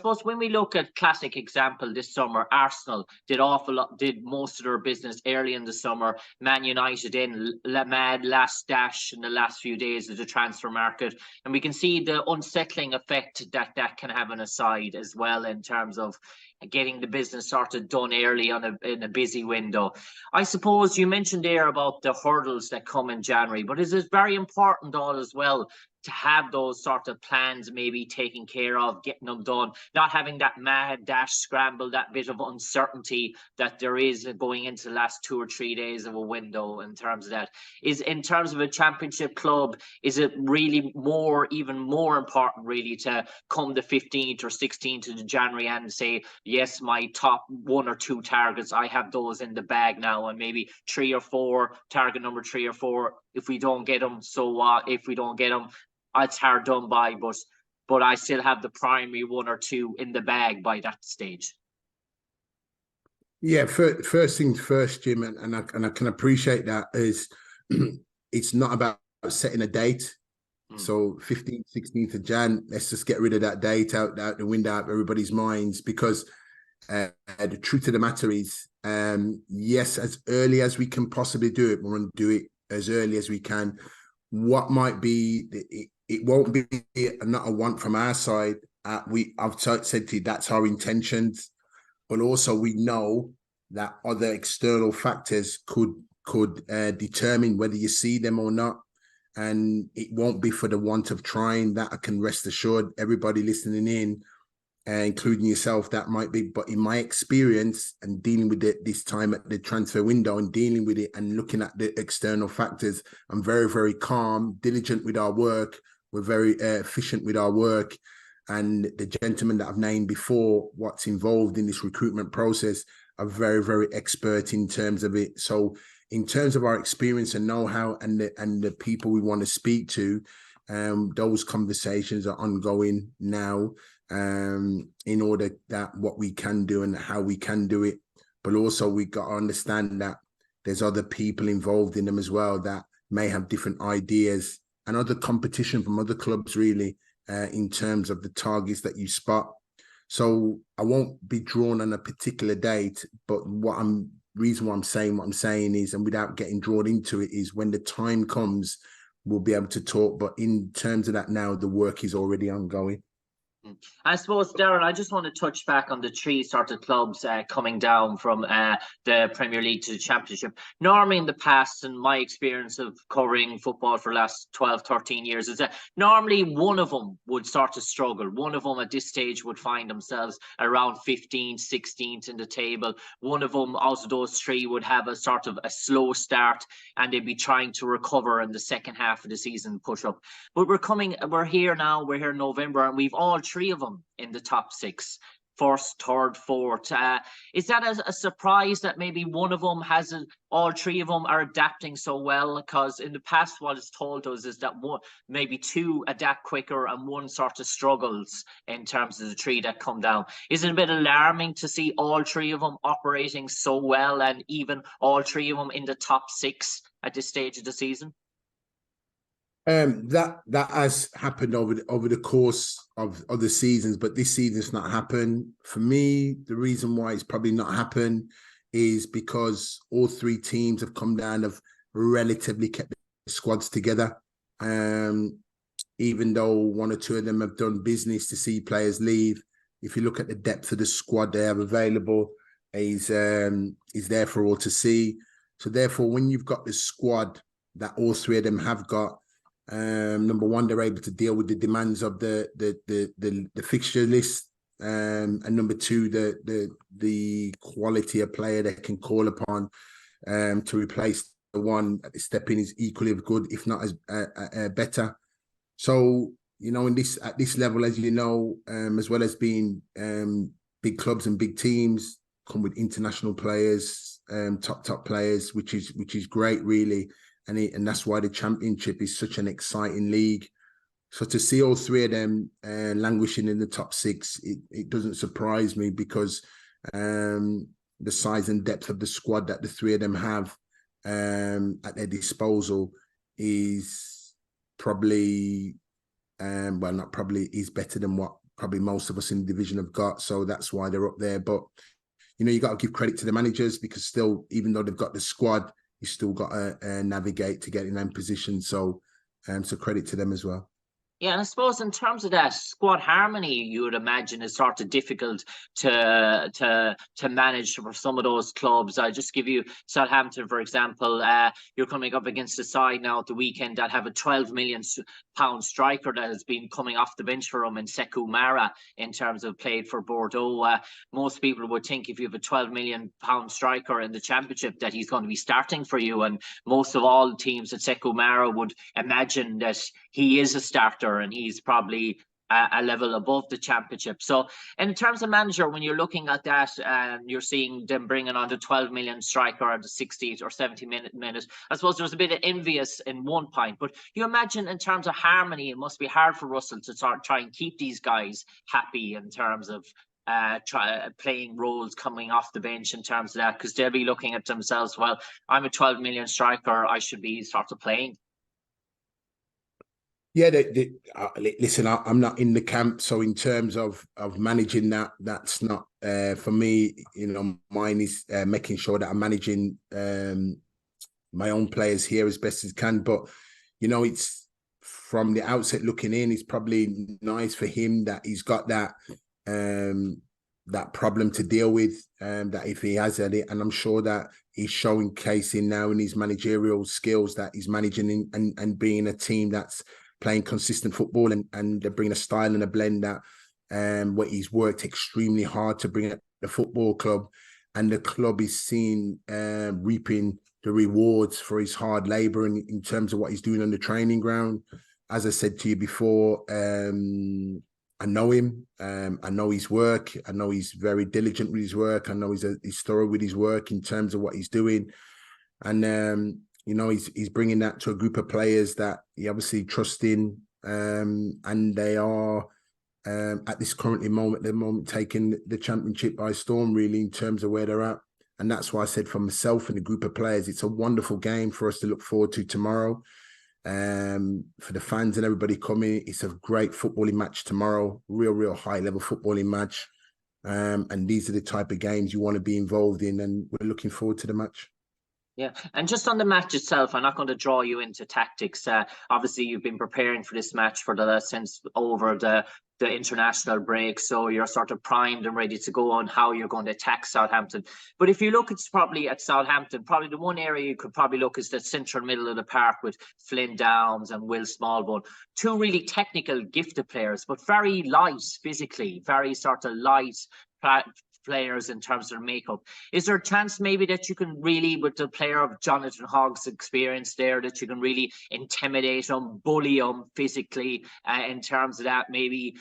suppose when we look at classic example this summer, Arsenal did most of their business early in the summer. Man United in mad last dash in the last few days of the transfer market, and we can see the unsettling effect that can have on a side as well in terms of getting the business sort of done early in a busy window. I suppose you mentioned there about the hurdles that come in January, but is it very important all as well to have those sort of plans maybe taken care of, getting them done, not having that mad dash scramble, that bit of uncertainty that there is going into the last 2 or 3 days of a window in terms of that. Is in terms of a championship club, is it really even more important really to come the 15th or 16th of January and say, yes, my top 1 or 2 targets, I have those in the bag now, and maybe 3 or 4, target number 3 or 4, if we don't get them, so what? If we don't get them, it's hard done by, but I still have the primary 1 or 2 in the bag by that stage. Yeah, first things first, Jim, and I can appreciate that, is it's not about setting a date. So 15th, 16th of Jan, let's just get rid of that date out the window, out of everybody's minds, because the truth of the matter is, yes, as early as we can possibly do it, we're going to do it as early as we can. What might be, it won't be not a want from our side. I've said to you, that's our intentions, but also we know that other external factors could determine whether you see them or not. And it won't be for the want of trying. That I can rest assured everybody listening in, including yourself, that might be. But in my experience and dealing with it this time at the transfer window and dealing with it and looking at the external factors, I'm very, very calm, diligent with our work. We're very efficient with our work. And the gentlemen that I've named before, what's involved in this recruitment process, are very, very expert in terms of it. So in terms of our experience and know-how and the people we want to speak to, those conversations are ongoing now, in order that what we can do and how we can do it. But also we got to understand that there's other people involved in them as well that may have different ideas and other competition from other clubs, really, in terms of the targets that you spot. So I won't be drawn on a particular date, but reason why I'm saying what I'm saying is, and without getting drawn into it, is when the time comes, we'll be able to talk. But in terms of that now, the work is already ongoing. I suppose, Darren, I just want to touch back on the 3 sort of clubs coming down from the Premier League to the Championship. Normally in the past, and my experience of covering football for the last 12, 13 years, is that normally one of them would start to struggle. One of them at this stage would find themselves around 15th, 16th in the table. One of them out of those 3 would have a sort of a slow start, and they'd be trying to recover in the second half of the season, push up. But we're here now, we're here in November, and we've all 3 of them in the top 6, first, third, fourth. Is that a surprise that maybe one of them hasn't, all 3 of them are adapting so well? Because in the past, what it's told us is that maybe 2 adapt quicker and 1 sort of struggles in terms of the 3 that come down. Is it a bit alarming to see all 3 of them operating so well, and even all 3 of them in the top 6 at this stage of the season? That has happened over the course of other seasons, but this season's not happened. For me, the reason why it's probably not happened is because all 3 teams have come down, have relatively kept the squads together. Even though 1 or 2 of them have done business to see players leave, if you look at the depth of the squad they have available, is there for all to see. So therefore, when you've got the squad that all 3 of them have got, number one, they're able to deal with the demands of the fixture list, and number 2, the quality of player they can call upon to replace the one at the step in is equally as good, if not as better. So at this level, as you know, as well as being big clubs and big teams, come with international players, top players, which is great, really. And that's why the Championship is such an exciting league. So to see all 3 of them languishing in the top 6, it doesn't surprise me, because the size and depth of the squad that the 3 of them have at their disposal is probably, is better than what probably most of us in the division have got. So that's why they're up there. But, you know, you got to give credit to the managers, because still, even though they've got the squad, you still got to navigate to get in that position. So credit to them as well. Yeah, and I suppose in terms of that squad harmony, you would imagine is sort of difficult to manage for some of those clubs. I'll just give you Southampton, for example. You're coming up against a side now at the weekend that have a £12 million striker that has been coming off the bench for them in Sekou Mara, in terms of played for Bordeaux. Most people would think if you have a £12 million striker in the Championship that he's going to be starting for you, and most of all teams at Sekou Mara would imagine that he is a starter, and he's probably a level above the Championship. So in terms of manager, when you're looking at that and you're seeing them bringing on the 12 million striker at the 60th or 70th minute, I suppose there's a bit of envious in one point. But you imagine in terms of harmony, it must be hard for Russell to try and keep these guys happy in terms of playing roles coming off the bench, in terms of that, because they'll be looking at themselves, well, I'm a 12 million striker, I should be sort of playing. Yeah, listen, I'm not in the camp, so in terms of managing that, that's not for me. You know, mine is making sure that I'm managing my own players here as best as can. But you know, it's from the outset looking in, it's probably nice for him that he's got that that problem to deal with. That if he has it, and I'm sure that he's showcasing now in his managerial skills that he's managing and being a team that's playing consistent football and bringing a style and a blend that where he's worked extremely hard to bring at the football club, and the club is seeing reaping the rewards for his hard labour in terms of what he's doing on the training ground. As I said to you before, I know him. I know his work. I know he's very diligent with his work. I know he's thorough with his work in terms of what he's doing, and you know, he's bringing that to a group of players that he obviously trusts in, and they are at this currently moment taking the Championship by storm, really, in terms of where they're at. And that's why I said, for myself and the group of players, it's a wonderful game for us to look forward to tomorrow. For the fans and everybody coming, it's a great footballing match tomorrow, real high level footballing match, and these are the type of games you want to be involved in, and we're looking forward to the match. Yeah, and just on the match itself, I'm not going to draw you into tactics. Obviously, you've been preparing for this match since over the international break, so you're sort of primed and ready to go on how you're going to attack Southampton. But if you look at Southampton, probably the one area you could probably look is the central middle of the park with Flynn Downs and Will Smallbone. Two really technical, gifted players, but very light physically, very sort of light players in terms of their makeup. Is there a chance maybe that you can really, with the player of Jonathan Hogg's experience there, that you can really intimidate them, bully them physically in terms of that, maybe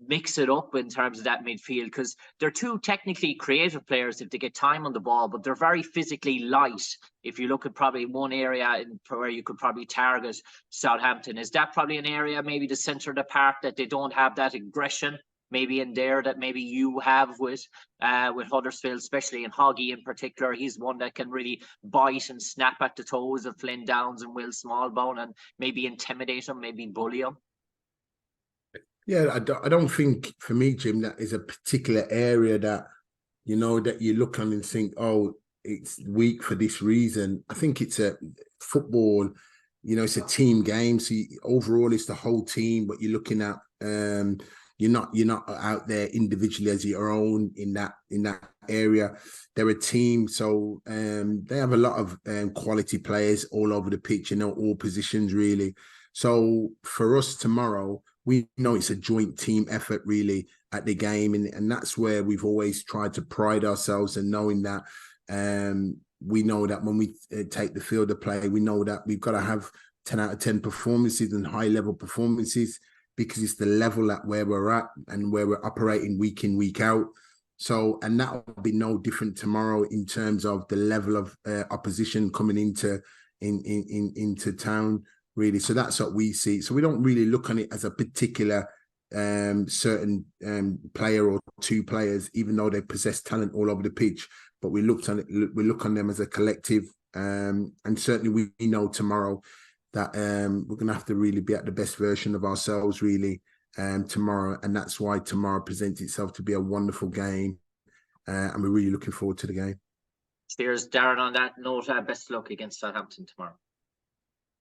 mix it up in terms of that midfield? Because they're two technically creative players if they get time on the ball, but they're very physically light. If you look at probably one area where you could probably target Southampton, is that probably an area, maybe the centre of the park, that they don't have that aggression maybe in there that maybe you have with Huddersfield, especially in Hoggy in particular? He's one that can really bite and snap at the toes of Flynn Downs and Will Smallbone and maybe intimidate him, maybe bully him. Yeah, I don't think, for me, Jim, that is a particular area that, you know, that you look on and think, oh, it's weak for this reason. I think it's a football, you know, it's a team game. So overall, it's the whole team, but you're looking at you're not out there individually as your own in that area. They're a team, so they have a lot of quality players all over the pitch, you know, all positions really. So for us tomorrow, we know it's a joint team effort really at the game, and that's where we've always tried to pride ourselves in knowing that we know that when we take the field of play, we know that we've got to have 10 out of 10 performances and high level performances, because it's the level at where we're at and where we're operating week in, week out. So, and that will be no different tomorrow in terms of the level of opposition coming into town, really. So that's what we see. So we don't really look on it as a particular certain player or two players, even though they possess talent all over the pitch. But we look on them as a collective, and certainly we know tomorrow that we're going to have to really be at the best version of ourselves, really, tomorrow, and that's why tomorrow presents itself to be a wonderful game, and we're really looking forward to the game. Cheers, Darren. On that note, best of luck against Southampton tomorrow.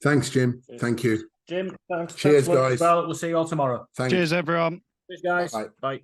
Thanks, Jim. Thank you. Jim, thanks. Cheers, thanks guys. well, we'll see you all tomorrow. Thanks. Cheers, everyone. Cheers, guys. Bye. Bye.